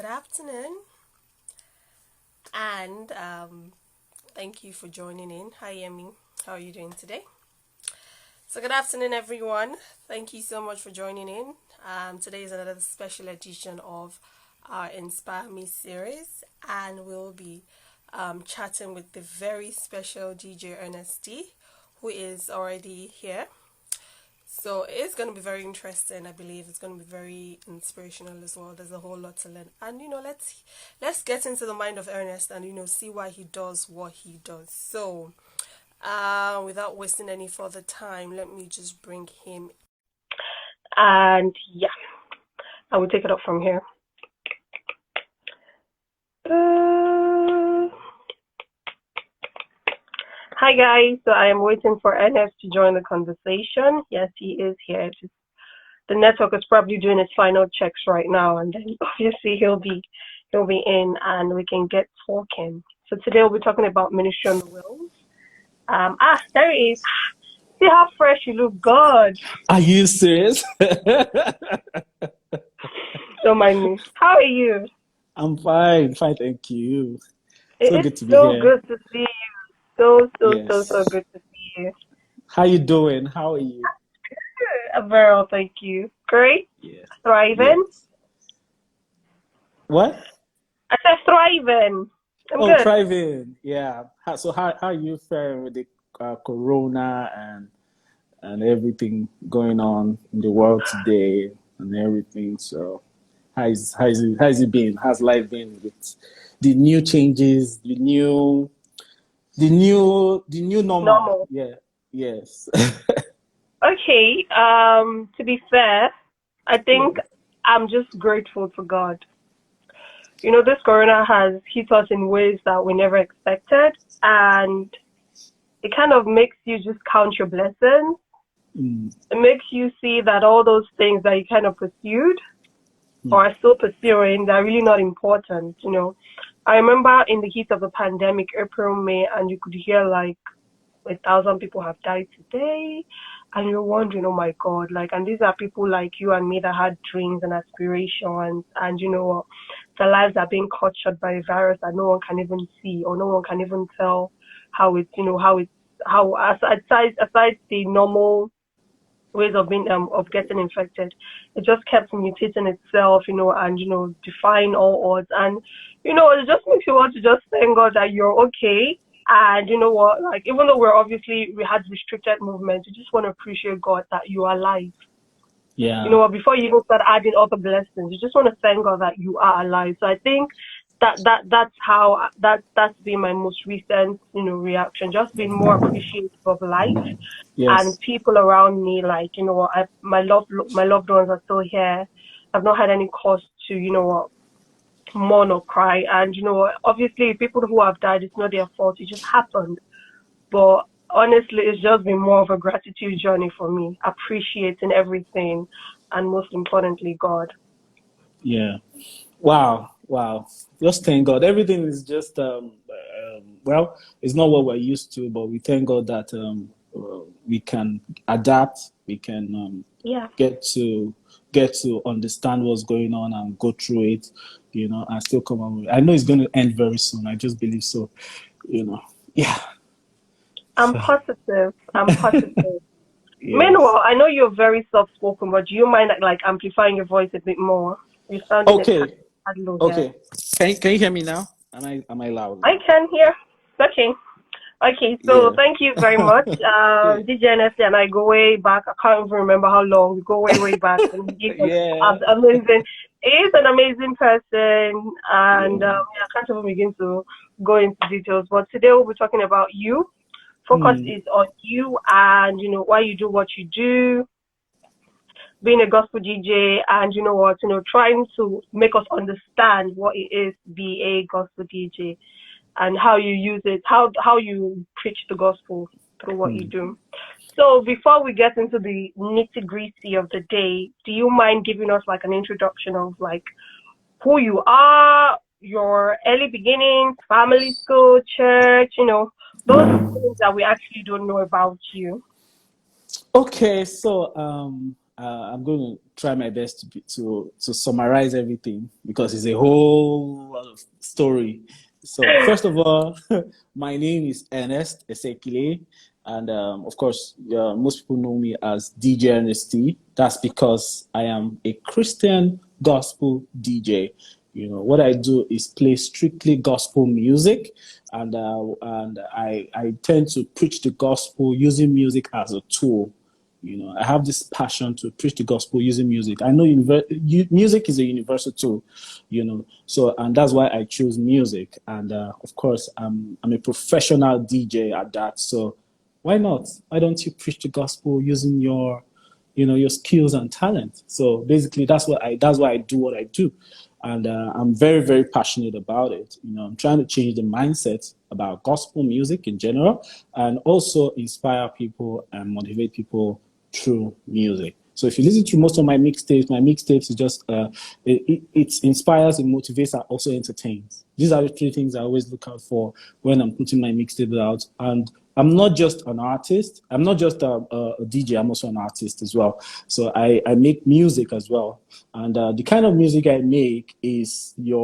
Good afternoon, and thank you for joining in. Hi, Yemi. How are you doing today? So, good afternoon, everyone. Thank you so much for joining in. Today is another special edition of our Inspire Me series, and we'll be chatting with the very special DJ Ernesty, who is already here. So it's going to be very interesting. I believe it's going to be very inspirational as well. There's a whole lot to learn, and let's get into the mind of Ernest and see why he does what he does. So, without wasting any further time, let me just bring him. And yeah, I will take it up from here. Hi guys, so I am waiting for Ernest to join the conversation. Yes, he is here. Just the network is probably doing its final checks right now, and then obviously he'll be in, and we can get talking. So today we'll be talking about ministry on the wheels. There he is. See how fresh you look. God. Are you serious? Don't mind me. How are you? I'm fine, thank you. It So is good to be so here. good to see you. So Yes. good to see you. How you doing? How are you? Very well, thank you. Great. Yes. Thriving. Yes. What? I said thriving. I'm Oh, good. thriving. Yeah. So how are you faring with the corona and everything going on in the world today and everything? So how's it been? How's life been with the new changes, the new normal? Normal. Yeah. Yes. Okay. To be fair, I think Yes. I'm just grateful to God. This corona has hit us in ways that we never expected, and it kind of makes you just count your blessings. Mm, It makes you see that all those things that you kind of pursued mm, or are still pursuing, they're really not important. I remember in the heat of the pandemic, April, May, and you could hear like 1,000 people have died today. And you're wondering, oh my God, and these are people like you and me that had dreams and aspirations, and their lives are being cut short by a virus that no one can even see or no one can even tell how aside the normal ways of being of getting infected. It just kept mutating itself, and defying all odds. And it just makes you want to just thank God that you're okay. And you know what, like even though we had restricted movement, you just want to appreciate God that you are alive. You know yeah. what, before you even start adding other blessings, you just want to thank God that you are alive. So I think that's been my most recent, reaction. Just being more appreciative of life and Yes. people around me, like my loved ones are still here. I've not had any cause to mourn or cry, and obviously people who have died, it's not their fault, it just happened. But honestly, it's just been more of a gratitude journey for me, appreciating everything, and most importantly, God. Yeah. Wow. Wow. Just thank God. Everything is just well, it's not what we're used to, but we thank God that we can adapt. We can Yeah. get to get to understand what's going on and go through it, and still come on. I know it's going to end very soon. I just believe so. You know. Yeah. I'm So positive. I'm positive. yes. Meanwhile, I know you're very soft spoken, but do you mind like amplifying your voice a bit more? You're sounding a Okay. tad low here. Okay. Can you hear me now? Am I loud I now? can hear. Okay. Okay, so Yeah. thank you very much. Yeah. DJ Ernesty and I go way back. I can't even remember how long. We go way, way back. And he's Yeah. amazing. He's an amazing person. And Yeah. I can't even begin to go into details. But today we'll be talking about you. Focus Mm, is on you and, why you do what you do, being a gospel DJ, and trying to make us understand what it is to be a gospel DJ and how you use it, how you preach the gospel through what you mm. do. So before we get into the nitty gritty of the day, do you mind giving us like an introduction of like who you are, your early beginnings, family, school, church, those things that we actually don't know about you? Okay, so I'm going to try my best to summarize everything because it's a whole lot of story. So first of all, my name is Ernesty Gives, and of course, most people know me as DJ Ernesty. That's because I am a Christian gospel DJ. What I do is play strictly gospel music, and I tend to preach the gospel using music as a tool. I have this passion to preach the gospel using music. I know music is a universal tool, so, and that's why I choose music. And of course, I'm a professional DJ at that. So why not? Why don't you preach the gospel using your skills and talent? So basically, that's why I do what I do. And I'm very, very passionate about it. I'm trying to change the mindset about gospel music in general, and also inspire people and motivate people through music. So if you listen to most of my mixtapes is just it inspires, it motivates, and also entertains. These are the three things I always look out for when I'm putting my mixtape out. And I'm not just an artist. I'm not just a DJ. I'm also an artist as well. So I make music as well. And the kind of music I make is if you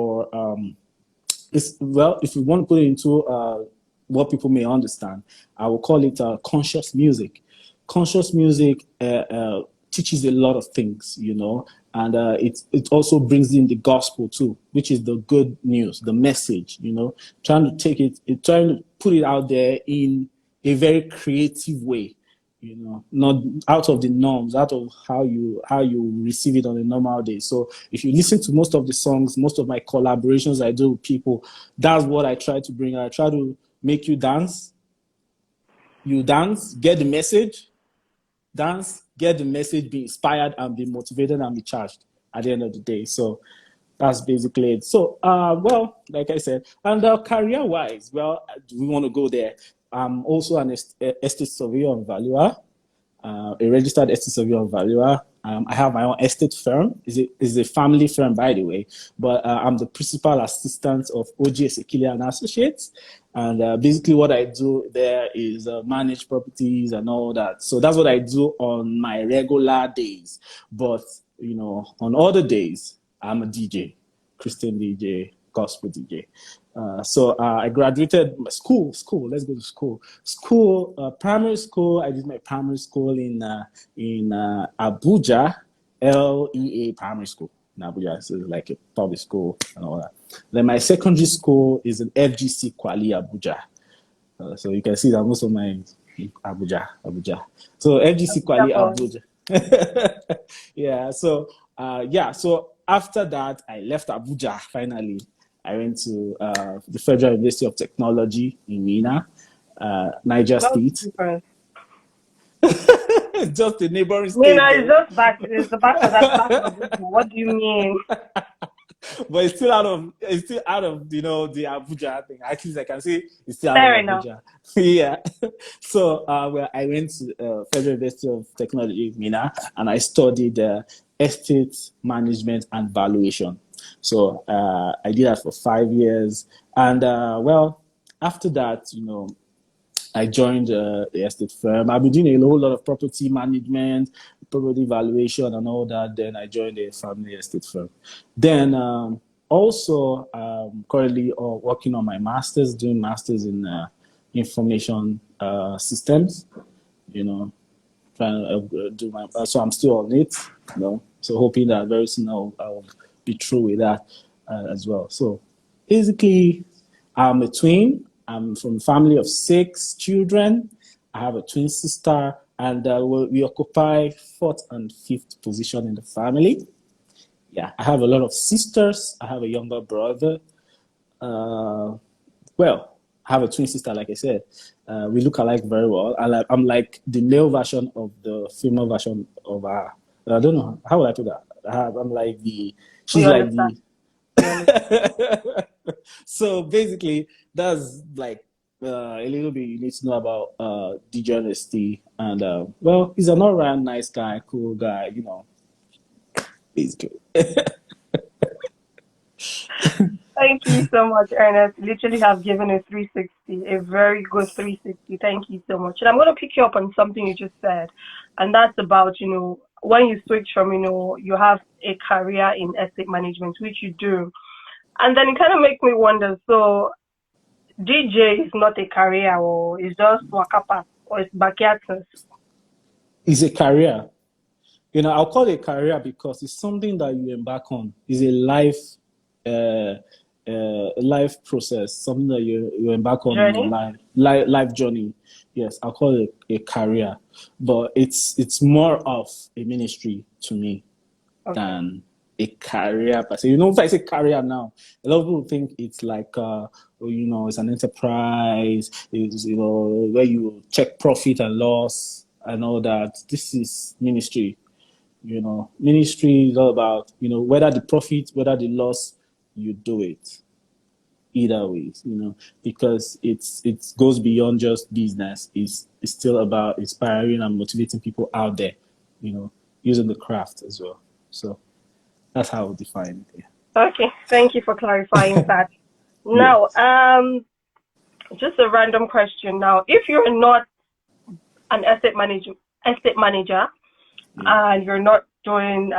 want to put it into what people may understand, I will call it conscious music. Conscious music teaches a lot of things, and it also brings in the gospel too, which is the good news, the message, trying to put it out there in a very creative way, not out of the norms, out of how you receive it on a normal day. So if you listen to most of the songs, most of my collaborations I do with people, that's what I try to bring. I try to make you dance, get the message, get the message, be inspired, and be motivated and be charged at the end of the day. So that's basically it. So, well, like I said, and career-wise, well, do we want to go there? I'm also an estate surveyor and valuer, a registered estate surveyor and valuer. I have my own estate firm. It's a family firm, by the way, but I'm the principal assistant of OGUNLADE and Associates. And basically what I do there is manage properties and all that. So that's what I do on my regular days. But, on other days, I'm a DJ, Christian DJ, gospel DJ. So I graduated school. Let's go to school. Primary school. I did my primary school in Abuja, LEA Primary School in Abuja. So it's like a public school and all that. Then my secondary school is in FGC Kwali, Abuja. So you can see that most of my Abuja. So FGC Kwali, Abuja. Yeah. So So after that, I left Abuja finally. I went to the Federal University of Technology in Mina, Niger State. Just the neighboring state. It's just back. It's the back of that. What do you mean? But it's still out of the Abuja thing. At least I can say it's still out Fair of enough. Abuja. Yeah. So well, I went to Federal University of Technology in Mina, and I studied estate management and valuation. So I did that for 5 years, and well, after that, I joined the estate firm. I've been doing a whole lot of property management, property valuation, and all that. Then I joined a family estate firm. Then also currently working on my master's, doing masters in information systems. Trying to do my. So I'm still on it. So hoping that very soon I'll be through with that as well. So basically, I'm a twin. I'm from a family of 6 children. I have a twin sister, and we occupy 4th and 5th position in the family. Yeah, I have a lot of sisters. I have a younger brother. Well, I have a twin sister, like I said. We look alike very well. I'm like the male version of the female version of her. I don't know. How would I put that? I'm like she's like the... So basically, that's like a little bit you need to know about DJ Ernesty. And well, he's an all-round nice guy, cool guy, basically. Thank you so much, Ernest. Literally have given a 360, a very good 360. Thank you so much. And I'm going to pick you up on something you just said, and that's about, when you switch from, you have a career in estate management, which you do, and then it kind of makes me wonder. So DJ is not a career, or it's just wakapa, or it's backyard things. It's a career. I'll call it a career because it's something that you embark on. It's a life process, something that you embark on in Journey? your life journey. Yes, I'll call it a career, but it's more of a ministry to me than a career per se. If I say career now, a lot of people think it's like it's an enterprise, it's where you check profit and loss and all that. This is ministry. Ministry is all about, whether the profit, whether the loss, you do it. Either ways, because it goes beyond just business. It's still about inspiring and motivating people out there, using the craft as well. So that's how I would define it. Yeah. Okay, thank you for clarifying that. Yes. Now, just a random question. Now, if you're not an estate manager, and you're not doing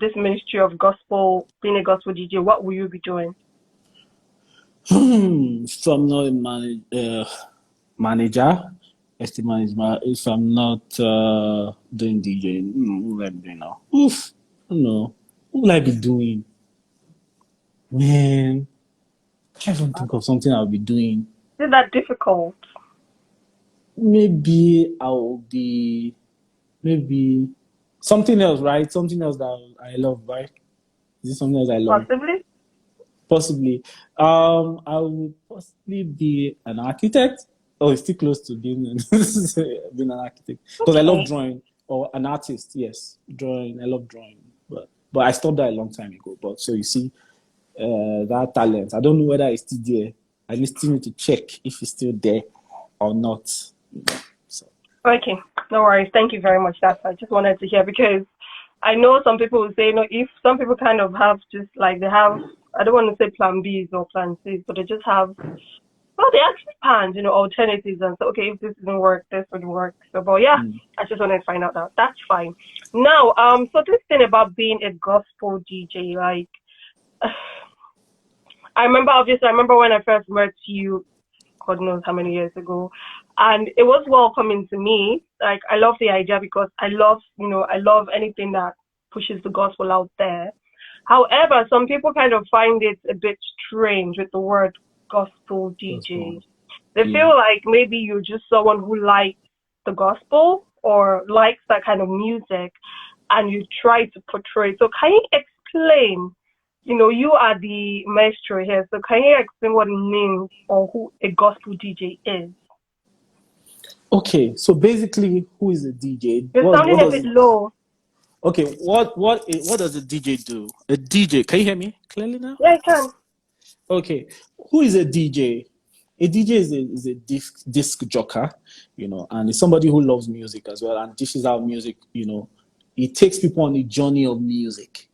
this ministry of gospel, being a gospel DJ, what will you be doing? If I'm not a manager, estate management, if I'm not doing DJing, what will I be doing now? I don't know. What will I be doing? Man, I can't even think of something I'll be doing. Is that difficult? Maybe something else, right? Something else that I love, right? Is it something else I love? Possibly. Possibly. I would possibly be an architect. Oh, it's too close to being an architect. Because I love drawing, or an artist, yes. Drawing, I love drawing. But I stopped that a long time ago. But so you see, that talent, I don't know whether it's still there. I still need to check if it's still there or not. So. Okay, no worries. Thank you very much. That's I just wanted to hear, because I know some people will say, if some people kind of have just like they have, I don't want to say plan Bs or plan Cs, but they just have, they actually plans, alternatives, and so, okay, if this doesn't work, this wouldn't work. So, but yeah, I just wanted to find out that. That's fine. Now, so this thing about being a gospel DJ, like, I remember when I first met you, God knows how many years ago, and it was welcoming to me. Like, I love the idea because I love anything that pushes the gospel out there. However, some people kind of find it a bit strange with the word gospel DJ. They feel like maybe you're just someone who likes the gospel or likes that kind of music, and you try to portray. So can you explain? You are the maestro here, so can you explain what it means or who a gospel DJ is? Okay, so basically, who is a DJ? You're sounding a bit low. Okay, what does a DJ do? A DJ, can you hear me clearly now? Yeah, I can. Okay, who is a DJ? A DJ is a disc jocker, and it's somebody who loves music as well and dishes out music. It takes people on a journey of music,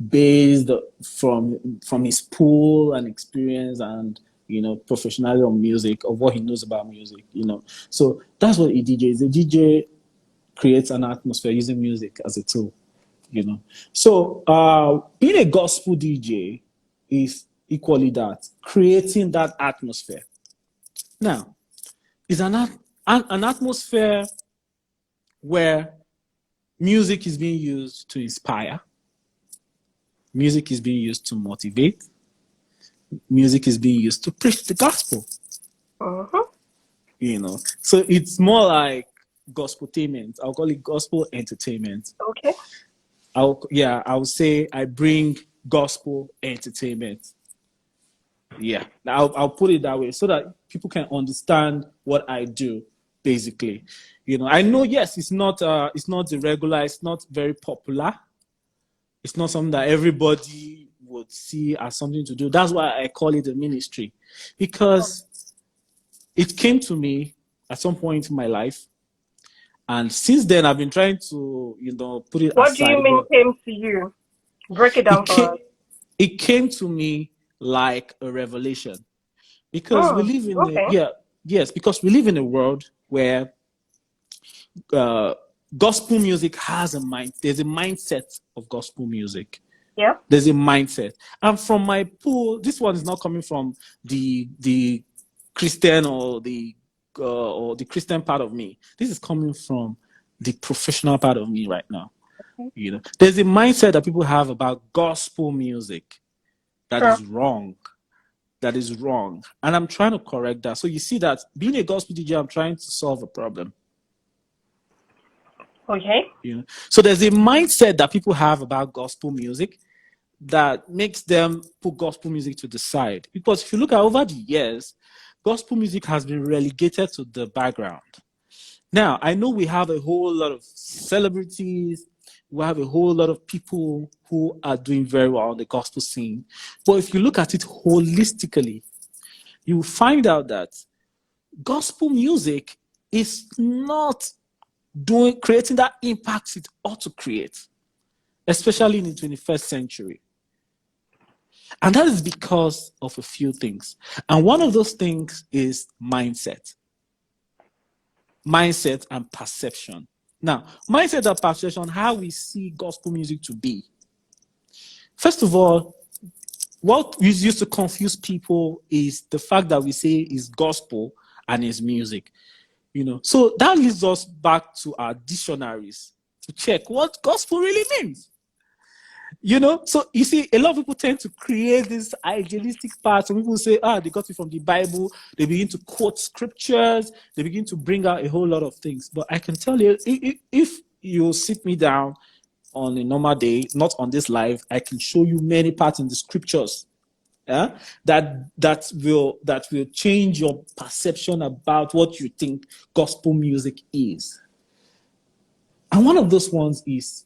based from his pool and experience and professionality on music, of what he knows about music. So that's what a DJ is. A DJ creates an atmosphere using music as a tool. So being a gospel DJ is equally that, creating that atmosphere. Now, it's an atmosphere where music is being used to inspire, music is being used to motivate, music is being used to preach the gospel. So it's more like gospeltainment. I'll call it gospel entertainment. Okay. I would say I bring gospel entertainment. Yeah, I'll put it that way so that people can understand what I do. Basically, I know, yes, it's not the regular, it's not very popular, it's not something that everybody would see as something to do. That's why I call it a ministry, because it came to me at some point in my life, and since then I've been trying to put it aside. What do you mean came to you? Break it down for us. It came to me like a revelation, because we live in because we live in a world where gospel music has a mind. There's a mindset of gospel music. Yeah. There's a mindset. And from my pool, this one is not coming from the Christian or the Christian part of me. This is coming from the professional part of me right now. You know, there's a mindset that people have about gospel music that is wrong. That is wrong. And I'm trying to correct that. So you see that being a gospel DJ, I'm trying to solve a problem. Okay. You know? So there's a mindset that people have about gospel music that makes them put gospel music to the side. Because if you look at over the years, gospel music has been relegated to the background. Now, I know we have a whole lot of celebrities, we have a whole lot of people who are doing very well on the gospel scene. But if you look at it holistically, you will find out that gospel music is not creating that impact it ought to create, especially in the 21st century. And that is because of a few things. And one of those things is mindset. Mindset and perception. Now, mindset and perception, how we see gospel music to be. First of all, what we used to confuse people is the fact that we say is gospel and is music. You know, so that leads us back to our dictionaries to check what gospel really means. You know, so you see, a lot of people tend to create this idealistic part. Some people say, they got it from the Bible. They begin to quote scriptures. They begin to bring out a whole lot of things. But I can tell you, if you sit me down on a normal day, not on this live, I can show you many parts in the scriptures that will change your perception about what you think gospel music is. And one of those ones is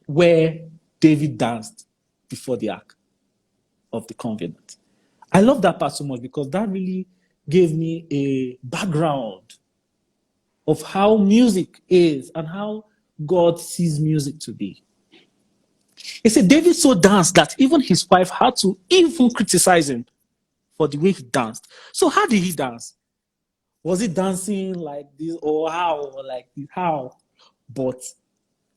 where David danced before the Ark of the Covenant. I love that part so much because that really gave me a background of how music is and how God sees music to be. He said David so danced that even his wife had to even criticize him for the way he danced. So how did he dance? Was he dancing like this or how? Or like this? How? But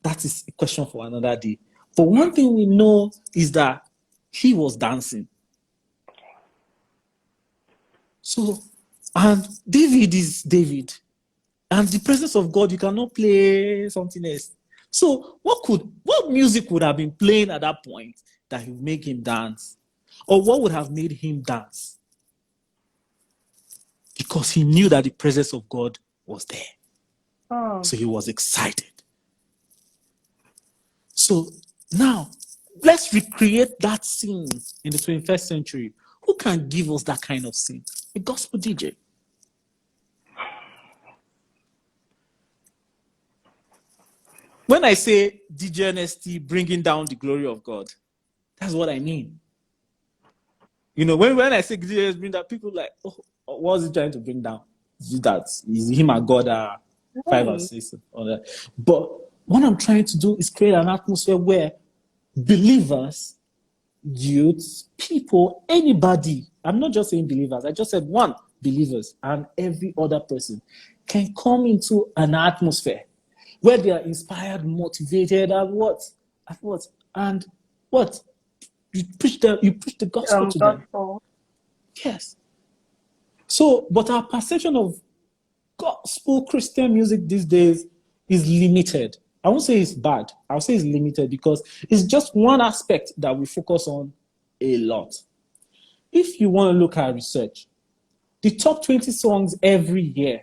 that is a question for another day. But one thing we know is that he was dancing. So, and David is David. And the presence of God, you cannot play something else. So what music would have been playing at that point that would make him dance? Or what would have made him dance? Because he knew that the presence of God was there. Oh. So he was excited. So now, let's recreate that scene in the 21st century. Who can give us that kind of scene? A gospel DJ. When I say DJ Ernesty bringing down the glory of God, that's what I mean. You know, when I say DJ Ernesty bring that, people like, what is he trying to bring down? Is him and God are 5 or 6 or that. But what I'm trying to do is create an atmosphere where believers, youths, people, anybody, I'm not just saying believers, I just said believers and every other person can come into an atmosphere where they are inspired, motivated, and what? You preach the gospel to them. Yes. So, but our perception of gospel Christian music these days is limited. I won't say it's bad. I'll say it's limited because it's just one aspect that we focus on a lot. If you want to look at research, the top 20 songs every year,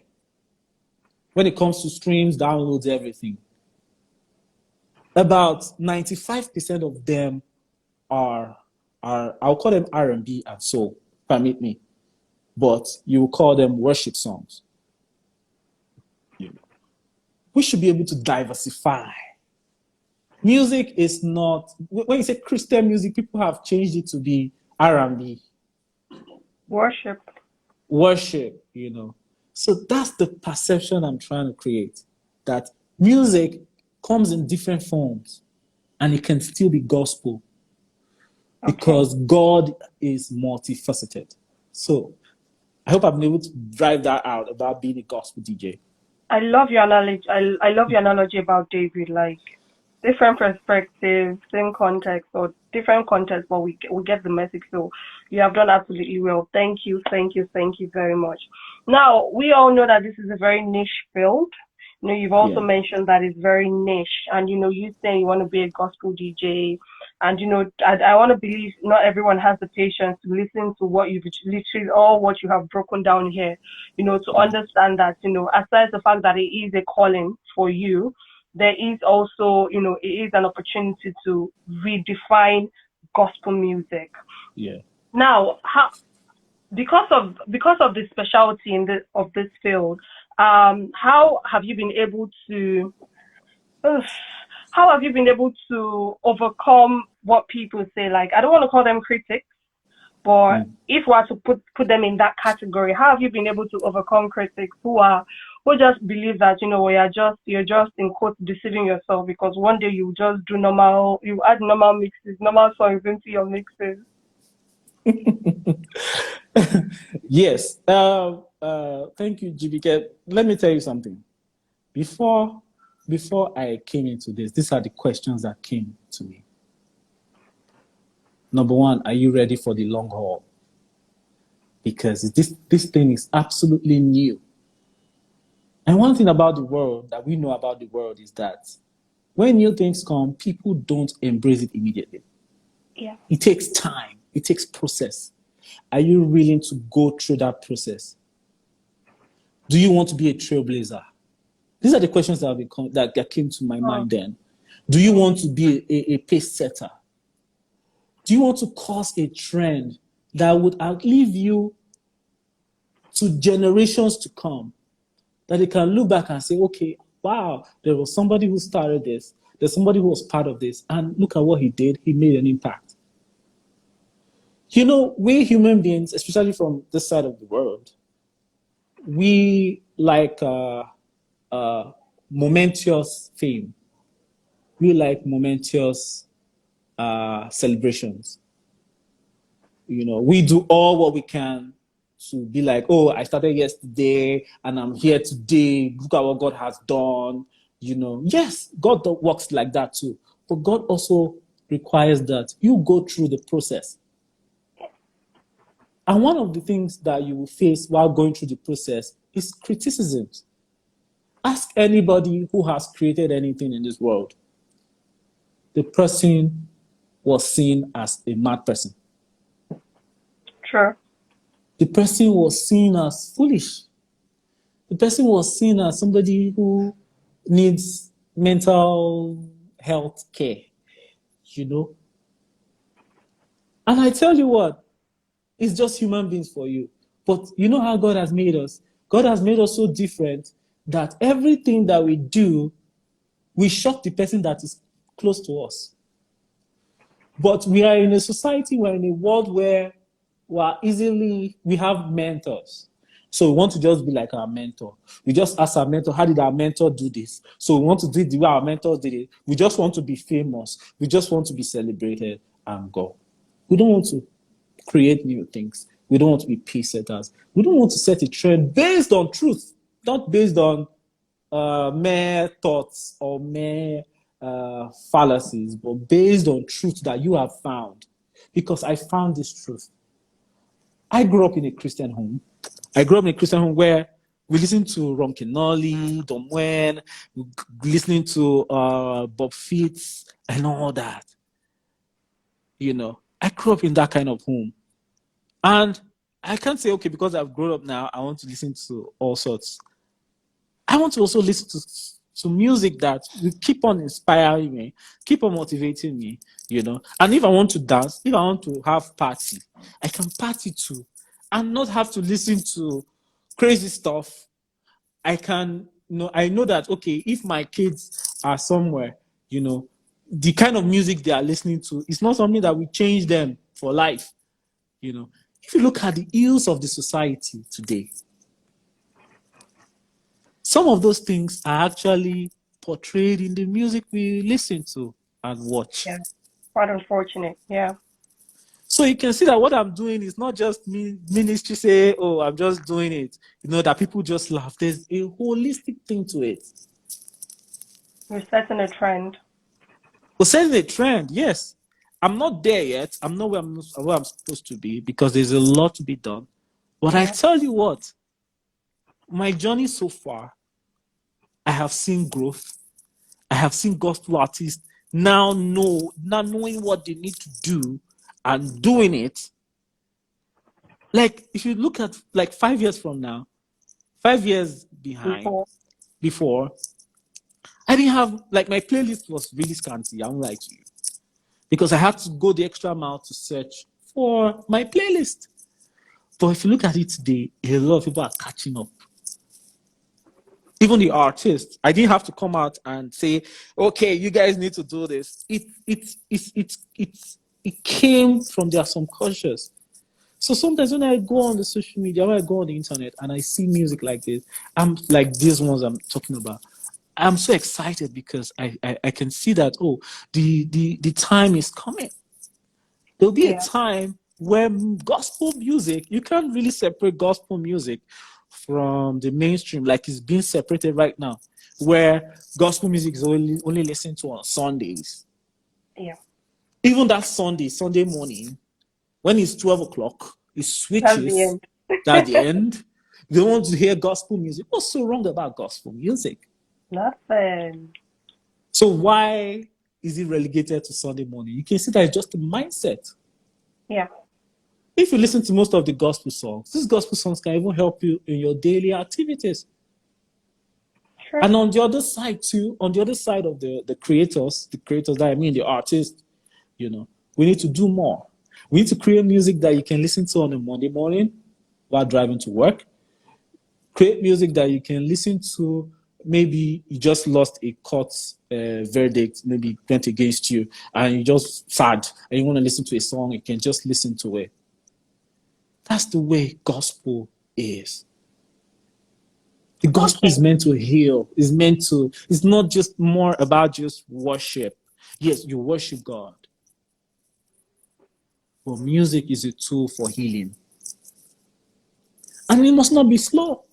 when it comes to streams, downloads, everything, about 95% of them are I'll call them R&B and soul, permit me, but you will call them worship songs. We should be able to diversify. Music is not, when you say Christian music, people have changed it to be R&B. Worship, you know. So that's the perception I'm trying to create, that music comes in different forms and it can still be gospel because God is multifaceted. So I hope I've been able to drive that out about being a gospel DJ. I love your analogy. I love your analogy about David. Like different perspectives, same context, or different context, but we get the message. So you have done absolutely well. Thank you, thank you, thank you very much. Now we all know that this is a very niche field. You know, you've also Yeah. mentioned that it's very niche, and you know, you saying you want to be a gospel DJ, and you know, I want to believe not everyone has the patience to listen to what you've literally all what you have broken down here. You know, to understand that you know, aside the fact that it is a calling for you, there is also, you know, it is an opportunity to redefine gospel music. Yeah. Now, how because of the specialty in of this field, how have you been able to ugh, how have you been able to overcome what people say? Like, I don't want to call them critics, but Mm. if we are to put them in that category, how have you been able to overcome critics who just believe that you know you're just in quotes deceiving yourself because one day you just do normal, you add normal mixes, normal songs into your mixes? Yes. Thank you, JIBIKE. Let me tell you something. Before before I came into this, these are the questions that came to me. Number one, are you ready for the long haul? Because this thing is absolutely new. And one thing about the world that we know about the world is that when new things come, people don't embrace it immediately. Yeah. It takes time. It takes process. Are you willing to go through that process? Do you want to be a trailblazer? These are the questions that came to my Oh, mind then. Do you want to be a pace setter? Do you want to cause a trend that would outlive you to generations to come? That they can look back and say, okay, wow, there was somebody who started this. There's somebody who was part of this. And look at what he did. He made an impact. You know, we human beings, especially from this side of the world, we like momentous fame. We like momentous celebrations. You know, we do all what we can to be like, oh, I started yesterday and I'm here today. Look at what God has done. You know, yes, God works like that too. But God also requires that you go through the process. And one of the things that you will face while going through the process is criticisms. Ask anybody who has created anything in this world. The person was seen as a mad person. sure. The person was seen as foolish. The person was seen as somebody who needs mental health care, you know. And I tell you what, it's just human beings for you. But you know how God has made us? God has made us so different that everything that we do, we shock the person that is close to us. But we are in a society, we're in a world where we have mentors. So we want to just be like our mentor. We just ask our mentor, how did our mentor do this? So we want to do it the way our mentors did it. We just want to be famous. We just want to be celebrated and go. We don't want to create new things. We don't want to be pace setters. We don't want to set a trend based on truth, not based on mere thoughts or mere fallacies, but based on truth that you have found. Because I found this truth. I grew up in a Christian home. I grew up in a Christian home where we listened to Ron Kenoli, Don Wen, listening to Bob Fitz and all that. You know, I grew up in that kind of home. And I can't say, okay, because I've grown up now, I want to listen to all sorts. I want to also listen to music that will keep on inspiring me, keep on motivating me, you know. And if I want to dance, if I want to have party, I can party too and not have to listen to crazy stuff. I can, you know, I know that, okay, if my kids are somewhere, you know, the kind of music they are listening to is not something that will change them for life, you know. If you look at the ills of the society today, some of those things are actually portrayed in the music we listen to and watch. Yeah. Quite unfortunate. Yeah. So you can see that what I'm doing is not just me ministry say, oh, I'm just doing it. That people just laugh. There's a holistic thing to it. You're setting a trend. We're setting a trend, yes. I'm not there yet. I'm not where I'm supposed to be because there's a lot to be done. But I tell you what, my journey so far, I have seen growth. I have seen gospel artists now knowing what they need to do and doing it. Like, if you look at like 5 years from now, 5 years before, I didn't have, like, my playlist was really scanty, I won't lie to you. Because I had to go the extra mile to search for my playlist. But if you look at it today, a lot of people are catching up. Even the artists, I didn't have to come out and say, okay, you guys need to do this. It came from their subconscious. So sometimes when I go on the social media, when I go on the internet and I see music like this, I'm like these ones I'm talking about, I'm so excited because I can see that, oh, the time is coming. There'll be a time where gospel music, you can't really separate gospel music from the mainstream like it's being separated right now, where gospel music is only listened to on Sundays. Yeah. Even that Sunday morning, when it's 12 o'clock, it switches. At the end. They want to hear gospel music. What's so wrong about gospel music? Nothing. So why is it relegated to Sunday morning? You can see that it's just a mindset. Yeah. If you listen to most of the gospel songs, these gospel songs can even help you in your daily activities. Sure. And on the other side too, on the other side of the creators that I mean the artists, we need to do more. We need to create music that you can listen to on a Monday morning while driving to work. Create music that you can listen to. Maybe you just lost a court verdict, maybe went against you, and you're just sad, and you want to listen to a song, you can just listen to it. That's the way gospel is. The gospel is meant to heal. It's not just more about just worship. Yes, you worship God. But music is a tool for healing. And it must not be slow.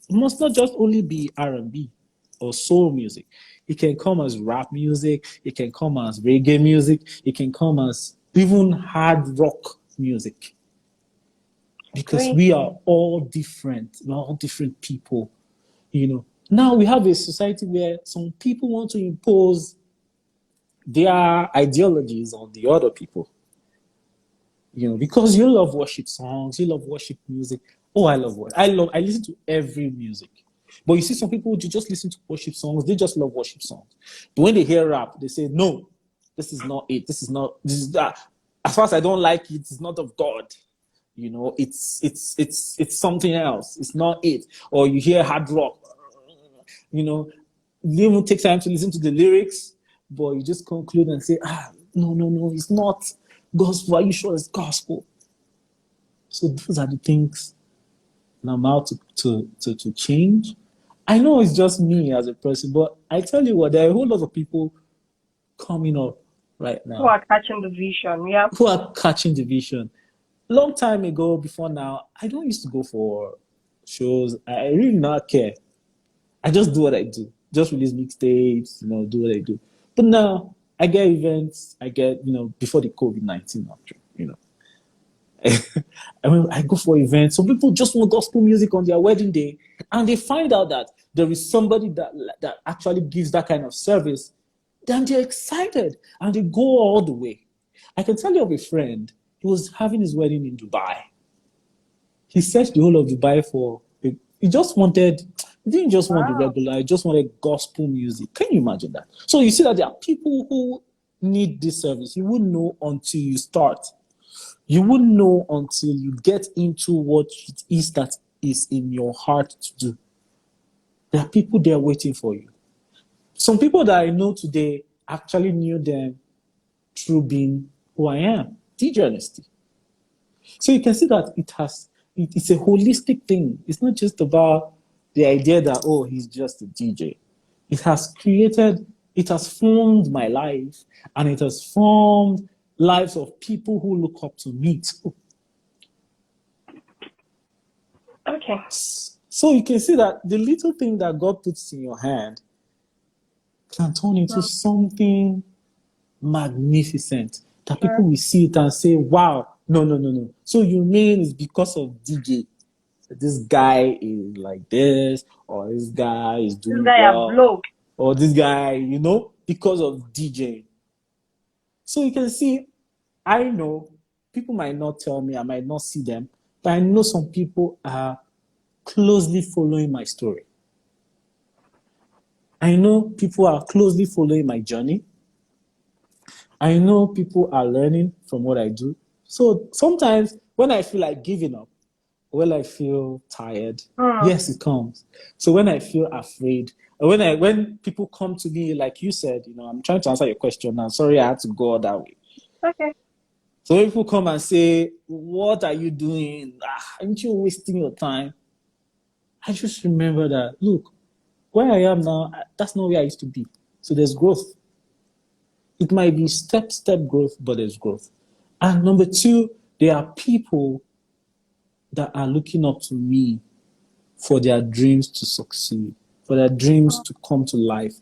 It must not just only be R&B or soul music. It can come as rap music. It can come as reggae music. It can come as even hard rock music. Because we are all different. We're all different people. Now we have a society where some people want to impose their ideologies on the other people. Because you love worship songs, you love worship music. Oh, I love worship. I listen to every music. But you see some people who just listen to worship songs, they just love worship songs. But when they hear rap, they say, no, this is not it. This is that. As far as I don't like it, it's not of God. It's something else. It's not it. Or you hear hard rock. You even take time to listen to the lyrics, but you just conclude and say, no, it's not gospel. Are you sure it's gospel? So those are the things that I'm out to change. I know it's just me as a person, but I tell you what, there are a whole lot of people coming up right now. Who are catching the vision, yeah. Who are catching the vision. Long time ago, before now, I don't used to go for shows. I really not care. I just do what I do. Just release mixtapes, do what I do. But now, I get events. I get, before the COVID-19, I go for events. Some people just want gospel music on their wedding day, and they find out that there is somebody that actually gives that kind of service. Then they're excited, and they go all the way. I can tell you of a friend. He was having his wedding in Dubai. He searched the whole of Dubai for. He didn't just want the regular. He just wanted gospel music. Can you imagine that? So you see that there are people who need this service. You wouldn't know until you start. You wouldn't know until you get into what it is that is in your heart to do. There are people there waiting for you. Some people that I know today actually knew them through being who I am, DJ Ernesty. So you can see that it's a holistic thing. It's not just about the idea that, oh, he's just a DJ. It has formed my life, and it has formed lives of people who look up to me too. Okay. So you can see that the little thing that God puts in your hand can turn into something magnificent that people will see it and say, wow, no. So you mean it's because of DJ? This guy is like this, or this guy is doing This guy a well, bloke. or this guy, because of DJ. So you can see, I know people might not tell me, I might not see them, but I know some people are closely following my story. I know people are closely following my journey. I know people are learning from what I do. So sometimes when I feel like giving up, when I feel tired, yes, it comes. So when I feel afraid, when people come to me, like you said, I'm trying to answer your question now. Sorry, I had to go that way. Okay. So when people come and say, what are you doing? Aren't you wasting your time? I just remember that, look, where I am now, that's not where I used to be. So there's growth. It might be step growth, but there's growth. And number two, there are people that are looking up to me for their dreams to succeed, for their dreams to come to life.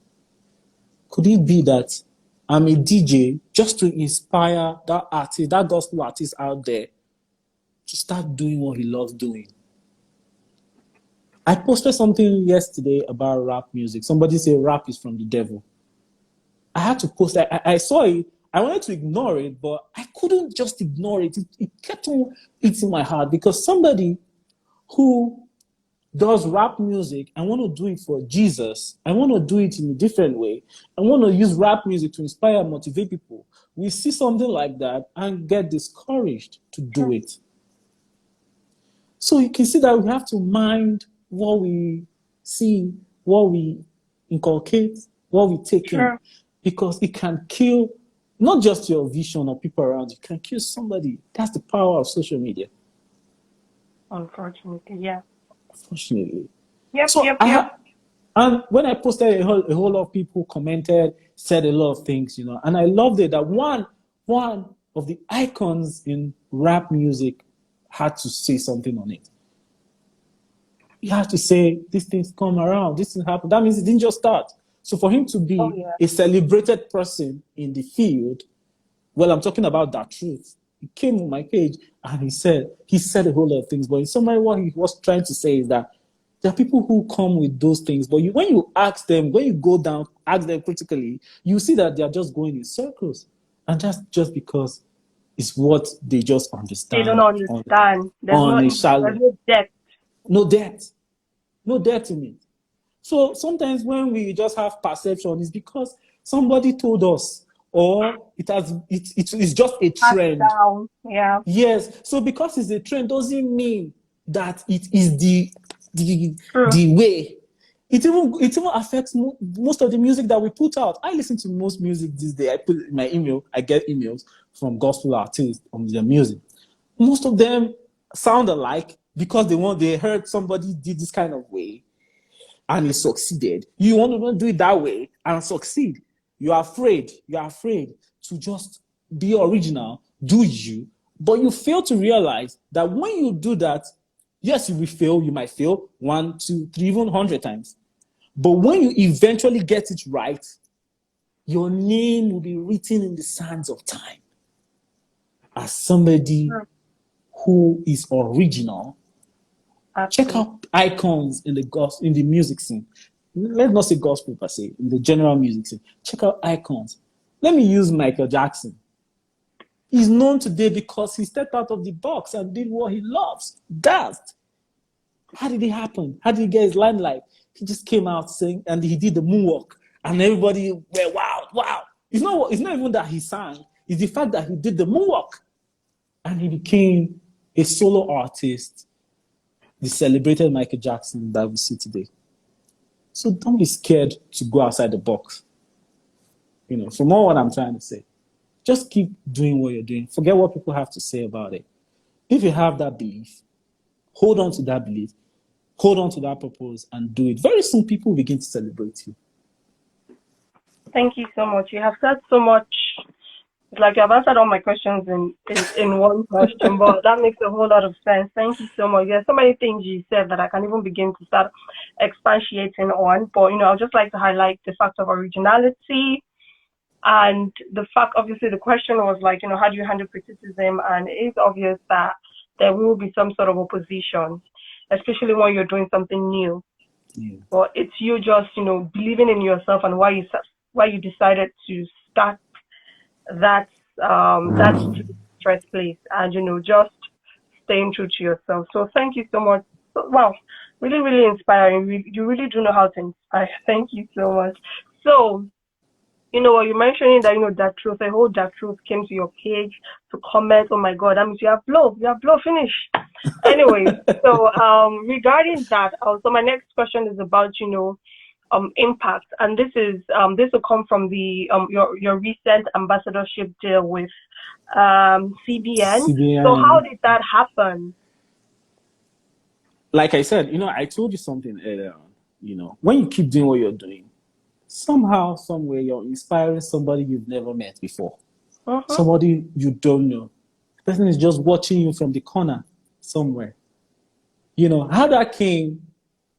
Could it be that I'm a DJ just to inspire that artist, that gospel artist out there to start doing what he loves doing? I posted something yesterday about rap music. Somebody said rap is from the devil. I had to post it. I saw it. I wanted to ignore it, but I couldn't just ignore it. It kept on eating my heart because somebody who does rap music, I want to do it for Jesus. I want to do it in a different way. I want to use rap music to inspire and motivate people. We see something like that and get discouraged to do it. So you can see that we have to mind what we see, what we inculcate, what we take in, because it can kill not just your vision or people around you, it can kill somebody. That's the power of social media. Unfortunately, yeah. Unfortunately. Yep. And when I posted, a whole lot of people commented, said a lot of things, and I loved it that one of the icons in rap music had to say something on it. He had to say, these things come around, this thing happened. That means it didn't just start. So for him to be a celebrated person in the field, well, I'm talking about that truth. He came on my page and he said a whole lot of things, but in summary, what he was trying to say is that there are people who come with those things, but when you ask them, when you go down, ask them critically, you see that they are just going in circles. And that's just because it's what they just understand. They don't understand. There's no depth. No depth. No depth in it. So sometimes when we just have perception, it's because somebody told us, or it's just a trend. Yeah. Yes. So because it's a trend doesn't mean that it is the way. It even affects most of the music that we put out. I listen to most music these days. I put in my email. I get emails from gospel artists on their music. Most of them sound alike because they heard somebody did this kind of way and it succeeded. You want to do it that way and succeed. You're afraid to just be original, do you, but you fail to realize that when you do that, yes, you will fail. You might fail 1, 2, 3, even 100 times. But when you eventually get it right, your name will be written in the sands of time as somebody who is original. Check out icons in the music scene. Let's not say gospel per se, in the general music scene. Check out icons. Let me use Michael Jackson. He's known today because he stepped out of the box and did what he loves. Danced. How did it happen? How did he get his limelight? He just came out saying, and he did the moonwalk, and everybody went, wow. It's not even that he sang. It's the fact that he did the moonwalk, and he became a solo artist, the celebrated Michael Jackson that we see today. So don't be scared to go outside the box. From all what I'm trying to say, just keep doing what you're doing. Forget what people have to say about it. If you have that belief, hold on to that belief, hold on to that purpose, and do it. Very soon, people will begin to celebrate you. Thank you so much. You have said so much It's like you've answered all my questions in one question, but that makes a whole lot of sense. Thank you so much. There's so many things you said that I can't even begin to start expatiating on. But I'd just like to highlight the fact of originality and the fact. Obviously, the question was like, how do you handle criticism? And it is obvious that there will be some sort of opposition, especially when you're doing something new. Yeah. But it's you just believing in yourself and why you decided to start that first place, and just staying true to yourself. So thank you so much. Wow, really, really inspiring. You really do know how to inspire. Thank you so much. So what you're mentioning that that truth, a whole that truth came to your page to comment. Oh my God, that means you have blow finish. Anyway, so regarding that, so my next question is about impact, and this will come from the your recent ambassadorship deal with CBN. So how did that happen? Like I said, I told you something earlier on. When you keep doing what you're doing, somehow, somewhere, you're inspiring somebody you've never met before. Somebody you don't know. The person is just watching you from the corner somewhere. How that came,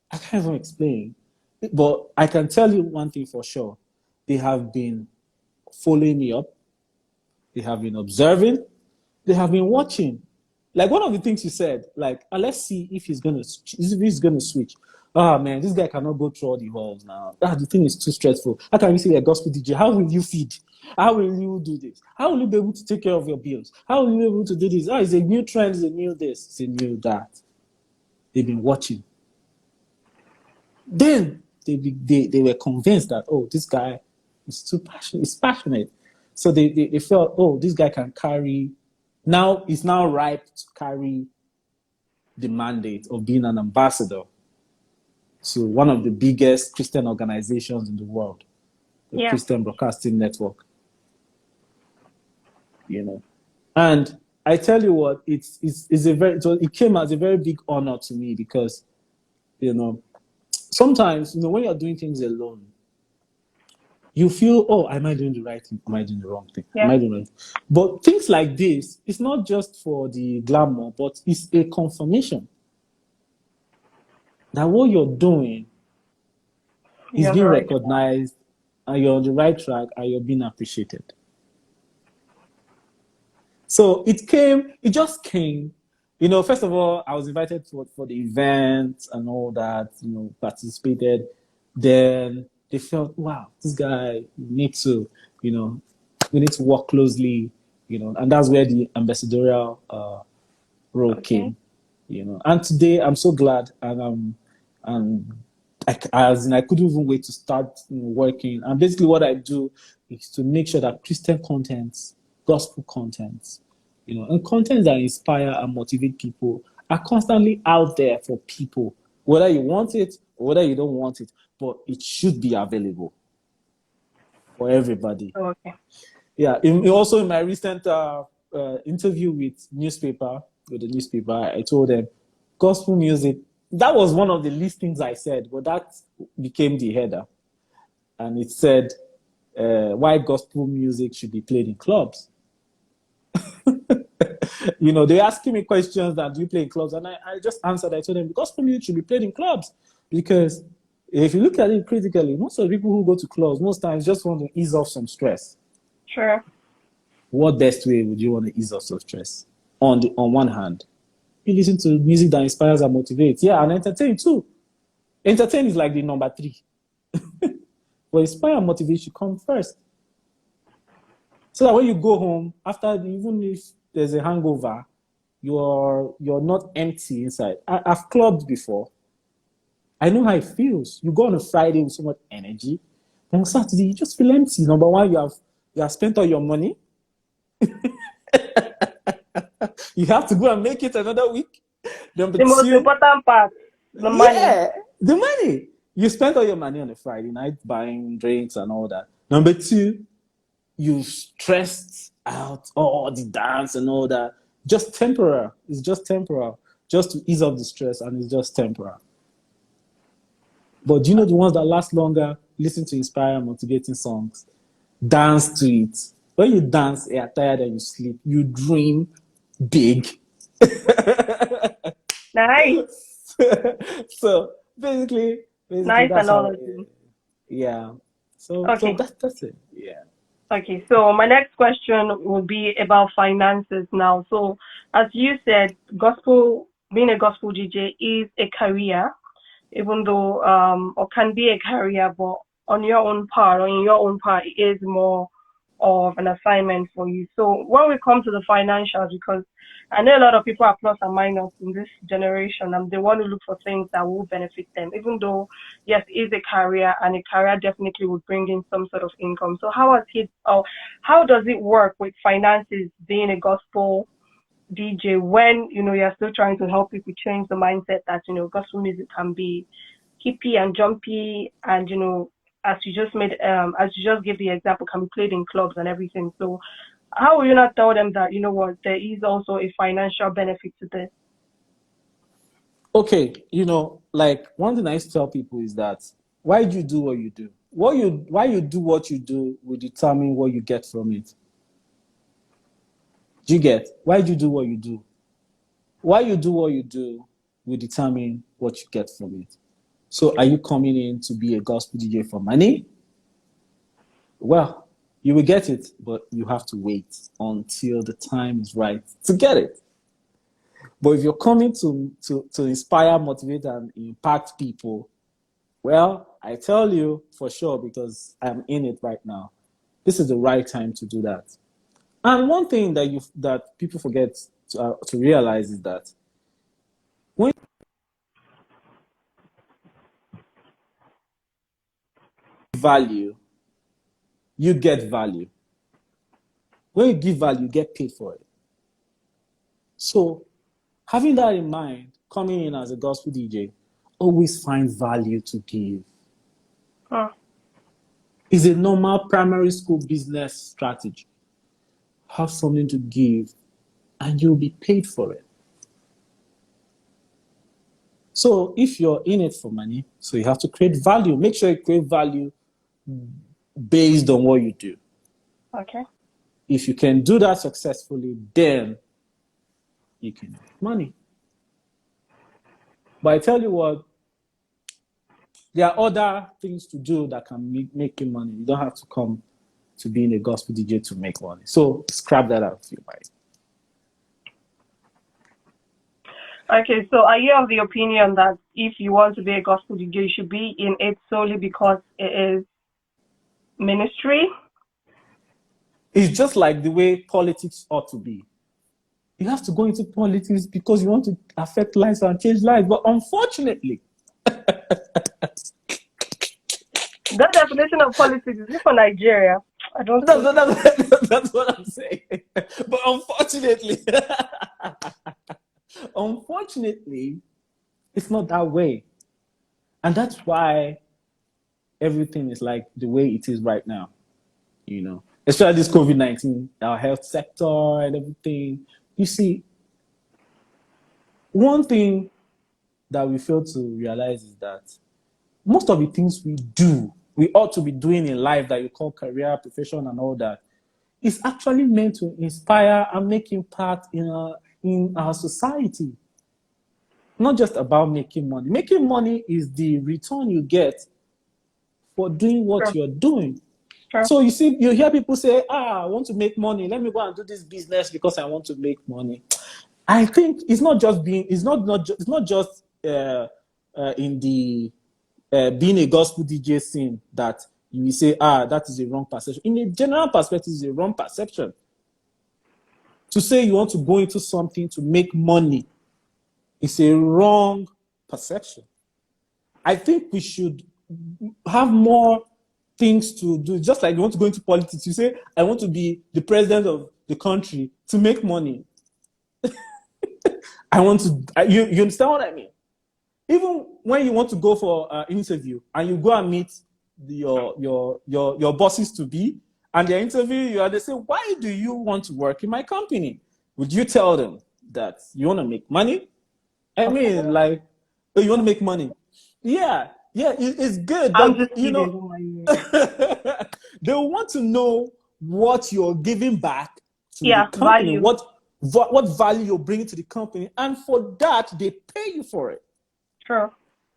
I can't even explain. But I can tell you one thing for sure. They have been following me up. They have been observing. They have been watching. Like one of the things you said, like, let's see if he's gonna switch. Oh man, this guy cannot go through all the halls now. The thing is too stressful. How can you say a gospel DJ? How will you feed? How will you do this? How will you be able to take care of your bills? How will you be able to do this? It's a new trend, it's a new this, it's a new that. They've been watching. Then they were convinced that, this guy is too passionate. He's passionate. So they felt, this guy can carry. Now he's now ripe to carry the mandate of being an ambassador to one of the biggest Christian organizations in the world, the Christian Broadcasting Network. And I tell you what, it came as a very big honor to me because, sometimes, when you're doing things alone, you feel, am I doing the right thing? Am I doing the wrong thing? Yeah. Am I doing the right thing? But things like this, it's not just for the glamour, but it's a confirmation that what you're doing is being recognized, and you're on the right track, and you're being appreciated. So it just came. First of all, I was invited for the event and all that, participated. Then they felt, wow, this guy, we need to work closely, and that's where the ambassadorial role came, And today I'm so glad, and I couldn't even wait to start working. And basically what I do is to make sure that Christian content, gospel content, and content that inspire and motivate people are constantly out there for people, whether you want it or whether you don't want it, but it should be available for everybody. Okay. Yeah. Also in my recent interview with the newspaper, I told them gospel music, that was one of the least things I said, but that became the header. And it said why gospel music should be played in clubs. They're asking me questions that do you play in clubs? And I just answered. I told them gospel music should be played in clubs because if you look at it critically, most of the people who go to clubs most times just want to ease off some stress. Sure. What best way would you want to ease off some stress? On one hand, you listen to music that inspires and motivates. Yeah, and entertain too. Entertain is like the number 3. But inspire and motivate should come first. So that when you go home, even if there's a hangover, you're not empty inside. I've clubbed before. I know how it feels. You go on a Friday with so much energy, then on Saturday you just feel empty. Number one, you have spent all your money. You have to go and make it another week. Number the most important part, the money. Yeah, the money. You spent all your money on a Friday night buying drinks and all that. Number 2, you've stressed out all the dance and all that. Just temporary. It's just temporal. Just to ease off the stress, and it's just temporal. But do the ones that last longer? Listen to inspiring, motivating songs. Dance to it. When you dance, you're tired and you sleep. You dream big. Nice. So basically, Nice that's how. analogy. Yeah. So Okay. that's it. Yeah. Okay, so my next question will be about finances now. So, as you said, being a gospel DJ is a career, even though, or can be a career, but on your own part, or in your own part, it is more of an assignment for you. So, when we come to the financials, because I know a lot of people are plus and minus in this generation, and they want to look for things that will benefit them, even though, yes, it is a career, and a career definitely would bring in some sort of income. So, how does it work with finances being a gospel DJ when you're still trying to help people change the mindset that gospel music can be hippie and jumpy, and as you just gave the example, can be played in clubs and everything. So how will you not tell them that what, there is also a financial benefit to this? Okay, like one thing I used to tell people is that why do you do what you do? Why you do what you do will determine what you get from it. Do you get? Why do you do what you do? Why you do what you do will determine what you get from it. So are you coming in to be a gospel DJ for money? Well, you will get it, but you have to wait until the time is right to get it. But if you're coming to inspire, motivate, and impact people, well, I tell you for sure, because I'm in it right now, this is the right time to do that. And one thing that people forget to realize is that when you value, you get value. When you give value, you get paid for it. So having that in mind, coming in as a gospel DJ, always find value to give. It's a normal primary school business strategy. Have something to give, and you'll be paid for it. So if you're in it for money, so you have to create value. Make sure you create value based on what you do. Okay. If you can do that successfully, then you can make money. But I tell you what, there are other things to do that can make you money. You don't have to come to being a gospel DJ to make money. So scrap that out of your mind. Okay, so are you of the opinion that if you want to be a gospel DJ, you should be in it solely because it is ministry? It's just like the way politics ought to be. You have to go into politics because you want to affect lives and change lives. But unfortunately, that definition of politics is for Nigeria. I don't think that's what I'm saying. But unfortunately, it's not that way. And that's why everything is like the way it is right now. Especially this COVID-19, our health sector and everything. You see, one thing that we fail to realize is that most of the things we ought to be doing in life that you call career, profession, and all that, is actually meant to inspire and make impact in our society. Not just about making money. Making money is the return you get for doing what you're doing. Sure. So you see, you hear people say, I want to make money. Let me go and do this business because I want to make money. I think it's not just in the being a gospel DJ scene that you will say, that is a wrong perception. In a general perspective, it's a wrong perception. To say you want to go into something to make money is a wrong perception. I think we should have more things to do. Just like you want to go into politics, you say, I want to be the president of the country to make money. You understand what I mean? Even when you want to go for an interview and you go and meet your bosses to be, and they interview you and they say, why do you want to work in my company? Would you tell them that you want to make money? I mean, like, you want to make money? Yeah, it's good. But, they they want to know what you're giving back to the Yeah, company, value. what value you're bringing to the company, and for that they pay you for it. True.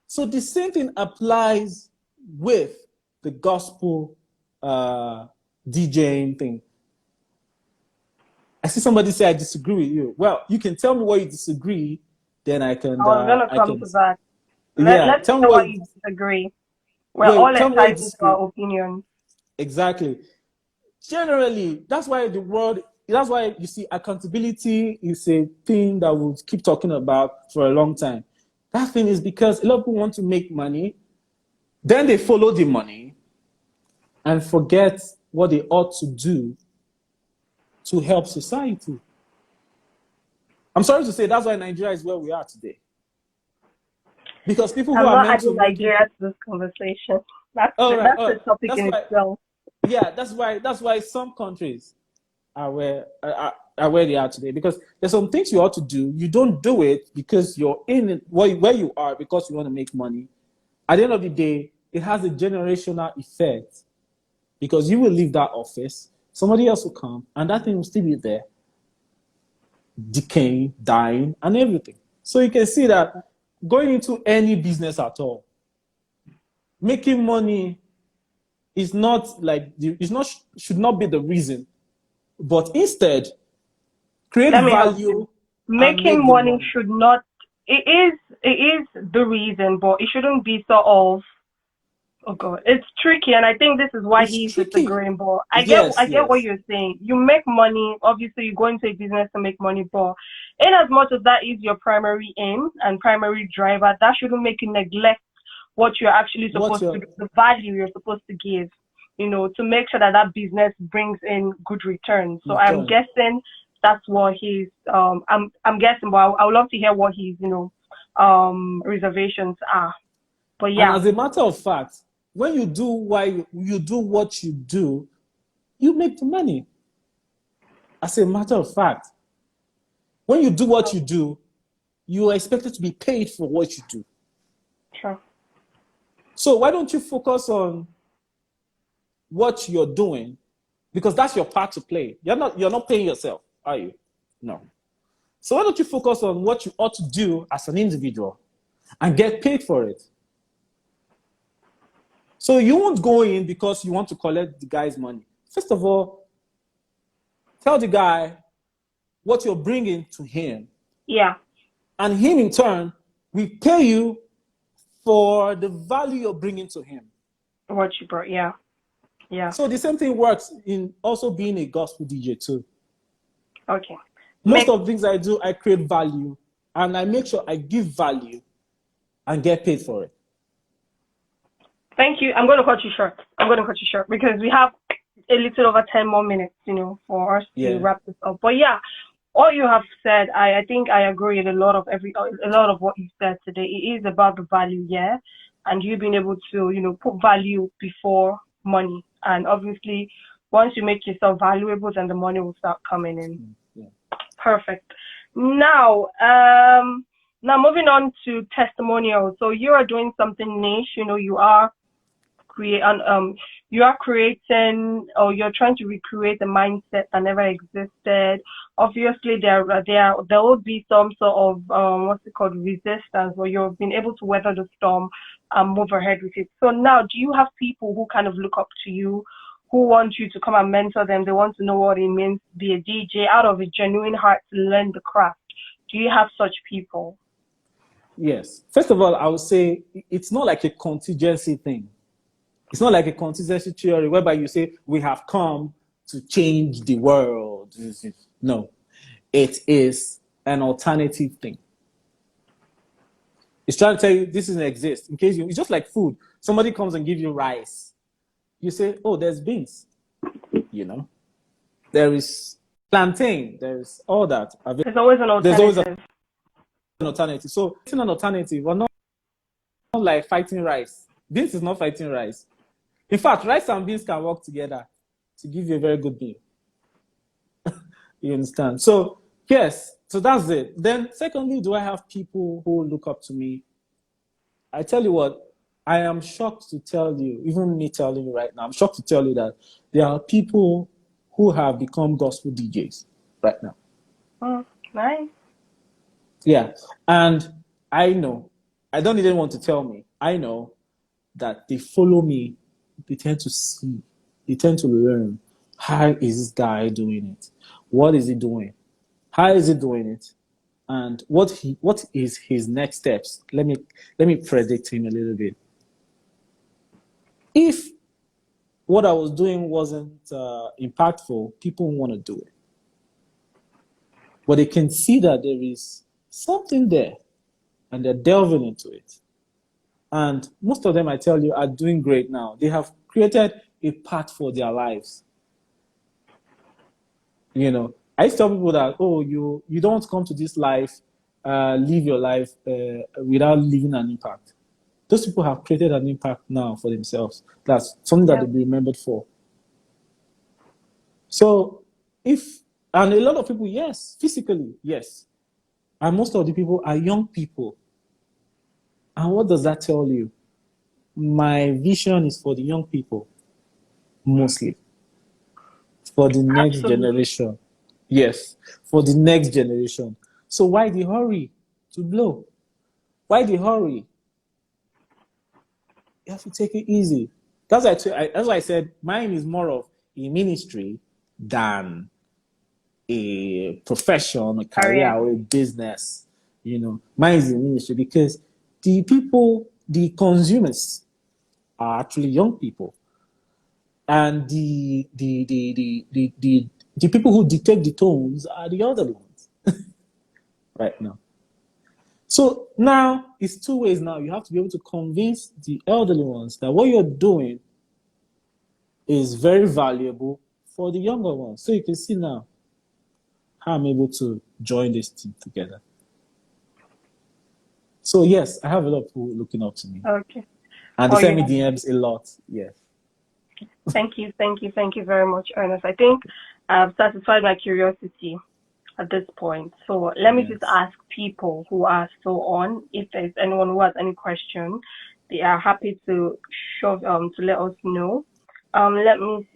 So the same thing applies with the gospel DJing thing. I see somebody say I disagree with you. Well, you can tell me why you disagree, then I can I was gonna come to that. yeah, Let's tell me hear what what you disagree. We're all wait, tell me what you entitled to disagree. our opinions. Exactly. Generally, that's why you see accountability is a thing that we'll keep talking about for a long time. That thing is because a lot of people want to make money, then they follow the money and forget what they ought to do to help society. I'm sorry to say that's why Nigeria is where we are today. Because people who I'm are not meant adding to making Nigeria to this conversation. That's all right, that's a topic that's in why itself. yeah, that's why some countries are where they are today, because there's some things you ought to do. You don't do it because you're in it, where you are because you want to make money. At the end of the day, it has a generational effect, because you will leave that office, somebody else will come, and that thing will still be there, decaying, dying, and everything. So you can see that going into any business at all, making money is not like should not be the reason, but instead create Let me help you. value and Making make the money money. should not. It is the reason, but it shouldn't be sort of. Oh God, it's tricky, and I think this is why It's he's tricky. disagreeing. But Yes, I get what yes. you're saying. You make money. Obviously, you go into a business to make money, but in as much as that is your primary aim and primary driver, that shouldn't make you neglect what you're actually What's supposed to your do, the value you're supposed to give. To make sure that that business brings in good returns. So I'm return? guessing that's what he's. I'm guessing, but I would love to hear what his reservations are. But And yeah, as a matter of fact, when you do you do what you do, you make the money. As a matter of fact, when you do what you do, you are expected to be paid for what you do. sure. So why don't you focus on what you're doing? Because that's your part to play. You're not paying yourself, are you? No. So why don't you focus on what you ought to do as an individual and get paid for it? So you won't go in because you want to collect the guy's money. First of all, tell the guy what you're bringing to him, Yeah, and him in turn will pay you for the value you're bringing to him. what you brought. Yeah, yeah. So the same thing works in also being a gospel DJ too. Okay. Most Make of the things I do, I create value, and I make sure I give value and get paid for it. Thank you. I'm going to cut you short. I'm going to cut you short because we have a little over 10 more minutes, for us to Yeah. wrap this up. But yeah, all you have said, I think I agree with a lot of what you said today. It is about the value, yeah, and you being able to, put value before money. And obviously, once you make yourself valuable, then the money will start coming in. Yeah. Perfect. Now moving on to testimonials. So you are doing something niche. You are creating, or you're trying to recreate a mindset that never existed. Obviously, there will be some sort of what's it called, resistance, where you've been able to weather the storm and move ahead with it. So now, do you have people who kind of look up to you, who want you to come and mentor them? They want to know what it means to be a DJ out of a genuine heart to learn the craft. Do you have such people? Yes. First of all, I would say it's not like a contingency thing. It's not like a contingency theory whereby you say, we have come to change the world. No, it is an alternative thing. It's trying to tell you this doesn't exist. It's just like food. Somebody comes and gives you rice. You say, oh, there's beans. There is plantain. There's all that. There's always an There's always alternative. an alternative. So it's an alternative. We're not like fighting rice. Beans is not fighting rice. In fact, rice and beans can work together to give you a very good meal. You understand? So, yes, so that's it. Then, secondly, do I have people who look up to me? I tell you what, I am shocked to tell you, even me telling you right now, I'm shocked to tell you that there are people who have become gospel DJs right now. Oh, nice. Yeah. And I know, I don't even want to tell me, I know that they follow me, they tend to see, they tend to learn. How is this guy doing it? What is he doing? How is he doing it? And what is his next steps? Let me predict him a little bit. If what I was doing wasn't impactful, people won't want to do it. But they can see that there is something there, and they're delving into it. And most of them, I tell you, are doing great now. They have created a path for their lives. You know, I used to tell people that, oh, you don't come to this life, live your life without leaving an impact. Those people have created an impact now for themselves. That's something that they'll be remembered for. So and a lot of people, yes, physically, yes. And most of the people are young people. And what does that tell you? My vision is for the young people, mostly. For the next generation. Yes, for the next generation. So why the hurry to blow? Why the hurry? You have to take it easy. That's why I said mine is more of a ministry than a profession, a career, or a business. You know, mine is a ministry because the people, the consumers, are actually young people, and the people who dictate the tones are the elderly ones right now. So now it's two ways. Now you have to be able to convince the elderly ones that what you're doing is very valuable for the younger ones. So you can see now how I'm able to join this team together. So yes, I have a lot of people looking up to me. Okay. And they send me DMs a lot. Yes. Thank you very much, Ernest. I think I've satisfied my curiosity at this point. So let me just ask people who are still on, if there's anyone who has any question, they are happy to to let us know. Let me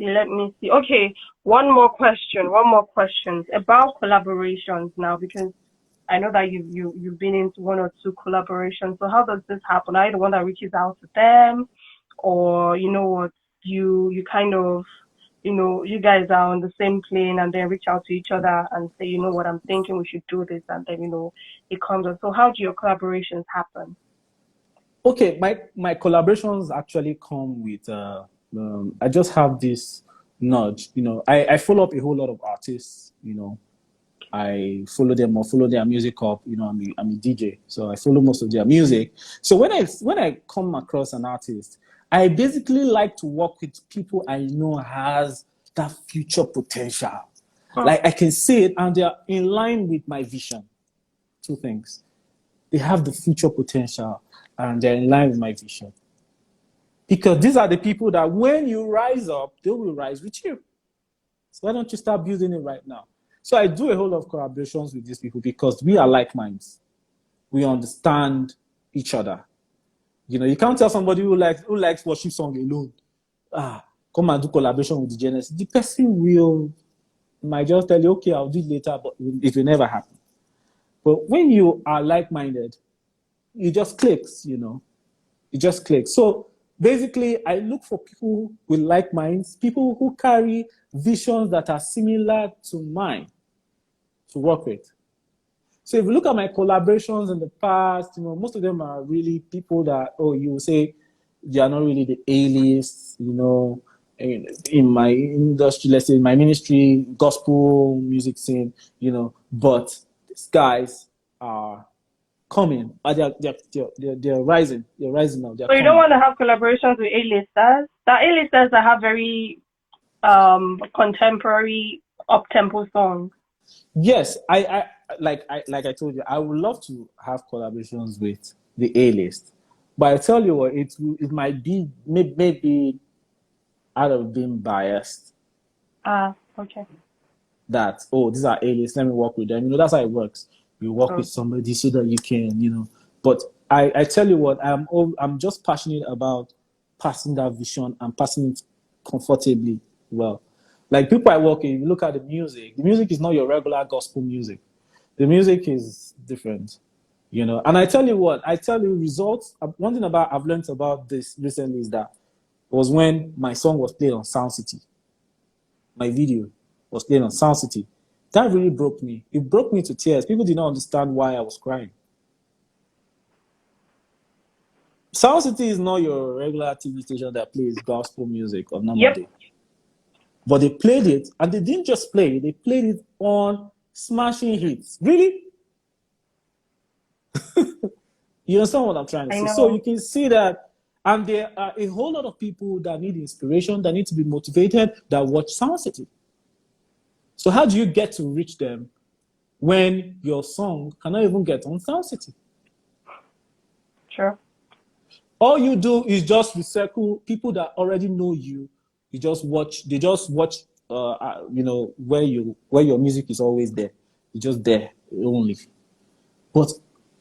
see. Okay, one more question about collaborations now, because I know that you've been into one or two collaborations. So how does this happen? Are you the one that reaches out to them, or you know what, you kind of, you know, you guys are on the same plane and then reach out to each other and say, you know what, I'm thinking we should do this, and then, you know, it comes up. So how do your collaborations happen? Okay, my collaborations actually come with, I just have this nudge, you know, I follow up a whole lot of artists, you know, I follow them or follow their music up, you know, I'm a DJ, so I follow most of their music. So when I come across an artist, I basically like to work with people I know has that future potential. Like I can see it and they're in line with my vision. Two things. They have the future potential and they're in line with my vision. Because these are the people that when you rise up, they will rise with you. So why don't you start building it right now? So I do a whole lot of collaborations with these people because we are like minds. We understand each other. You know, you can't tell somebody who likes worship song alone, come and do collaboration with the Genesis. The person might just tell you, okay, I'll do it later, but it will never happen. But when you are like-minded, it just clicks, you know. It just clicks. So basically, I look for people with like minds, people who carry visions that are similar to mine to work with. So if you look at my collaborations in the past, you know, most of them are really people that, you say they are not really the A-list, you know, in my industry, let's say in my ministry, gospel music scene, you know, but these guys are coming. They're rising. They're rising now. So you don't want to have collaborations with A-listers? The A-listers that have very contemporary up-tempo songs. Yes, I told you, I would love to have collaborations with the A-list, but I tell you what, it might be maybe out of being biased. Okay. That these are A-list, let me work with them. You know, that's how it works. You work with somebody so that you can, you know. But I tell you what, I'm just passionate about passing that vision and passing it comfortably well. Like people I work in, you look at the music is not your regular gospel music. The music is different, you know. And I tell you what, I tell you results. One thing about I've learned about this recently is that was when my song was played on Sound City. My video was played on Sound City. That really broke me. It broke me to tears. People did not understand why I was crying. Sound City is not your regular TV station that plays gospel music on normal day. But they played it, and they didn't just play it, they played it on smashing hits. Really? You understand what I'm trying to say? So you can see that, and there are a whole lot of people that need inspiration, that need to be motivated, that watch Sound City. So how do you get to reach them when your song cannot even get on Sound City? Sure. All you do is just recycle people that already know you. You just watch. They just watch. You know where your music is always there. It's just there only. But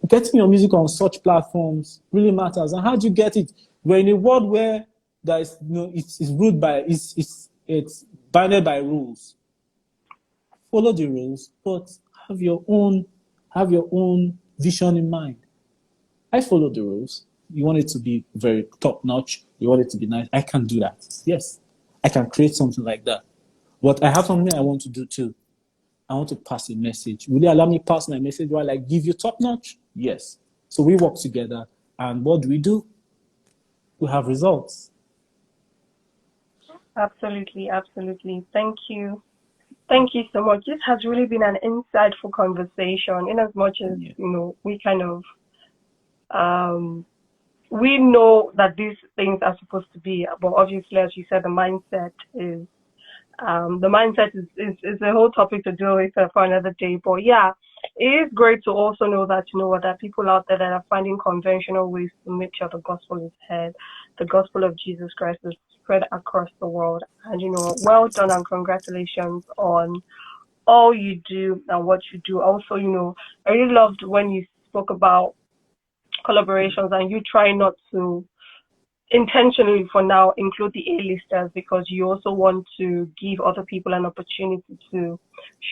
getting your music on such platforms really matters. And how do you get it? We're in a world where there is, you know, it's ruled by it's bounded by rules. Follow the rules, but have your own vision in mind. I follow the rules. You want it to be very top notch. You want it to be nice. I can do that. Yes, I can create something like that. But I have something I want to do too. I want to pass a message. Will you allow me pass my message while I give you top notch? Yes. So we work together. And what do? We have results. Absolutely, absolutely. Thank you. Thank you so much. This has really been an insightful conversation in as much as, you know, we kind of we know that these things are supposed to be, but obviously, as you said, the mindset is a whole topic to deal with for another day. But yeah, it is great to also know that, you know what, there are people out there that are finding conventional ways to make sure the gospel is heard, the gospel of Jesus Christ is spread across the world. And, you know, well done and congratulations on all you do and what you do. Also, you know, I really loved when you spoke about collaborations and you try not to intentionally for now include the A-listers because you also want to give other people an opportunity to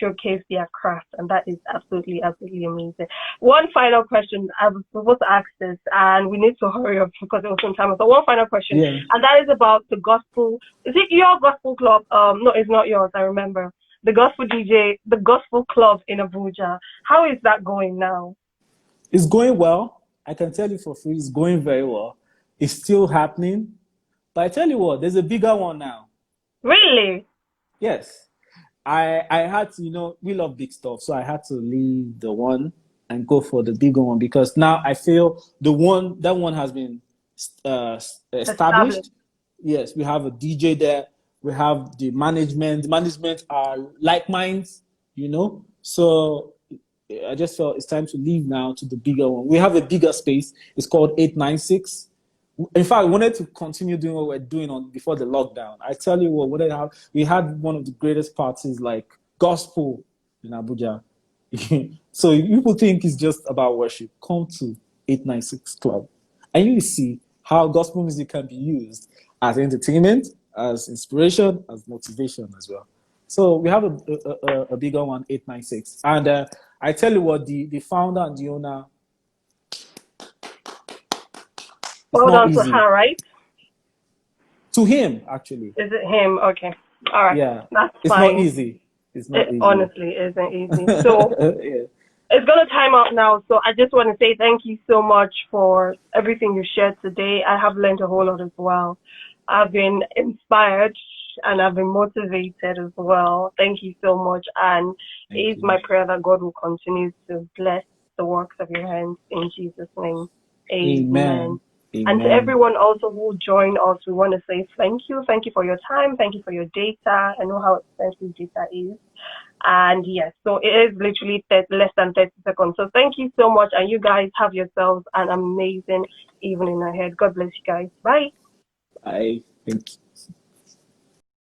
showcase their craft, and that is absolutely amazing. One final question, I was supposed to ask this and we need to hurry up because it was some time. So one final question, and that is about the gospel. Is it your gospel club? No, it's not yours, I remember. The gospel DJ, the gospel club in Abuja. How is that going now? It's going well. I can tell you for free, it's going very well. It's still happening. But I tell you what, there's a bigger one now. Really? Yes. I had to, you know, we love big stuff. So I had to leave the one and go for the bigger one because now I feel that one has been established. Yes, we have a DJ there. We have the management. The management are like minds, you know. So I just felt it's time to leave now to the bigger one. We have a bigger space. It's called 896. In fact, we wanted to continue doing what we're doing before the lockdown. I tell you what we had one of the greatest parties like gospel in Abuja. So if people think it's just about worship, come to 896 Club. And you will see how gospel music can be used as entertainment, as inspiration, as motivation as well. So we have a bigger one, 896. And I tell you what, the founder and the owner, hold on to her, right? To him, actually. Is it him? Okay. All right. Yeah. That's it's fine. Not easy. It's not easy. Honestly, it isn't easy. So it's going to time out now. So I just want to say thank you so much for everything you shared today. I have learned a whole lot as well. I've been inspired and I've been motivated as well. Thank you so much. And it is my prayer that God will continue to bless the works of your hands in Jesus' name. Amen. And to everyone also who joined us, we want to say thank you. Thank you for your time. Thank you for your data. I know how expensive data is. And yes, so it is literally less than 30 seconds. So thank you so much. And you guys have yourselves an amazing evening ahead. God bless you guys. Bye. Bye. Thank you.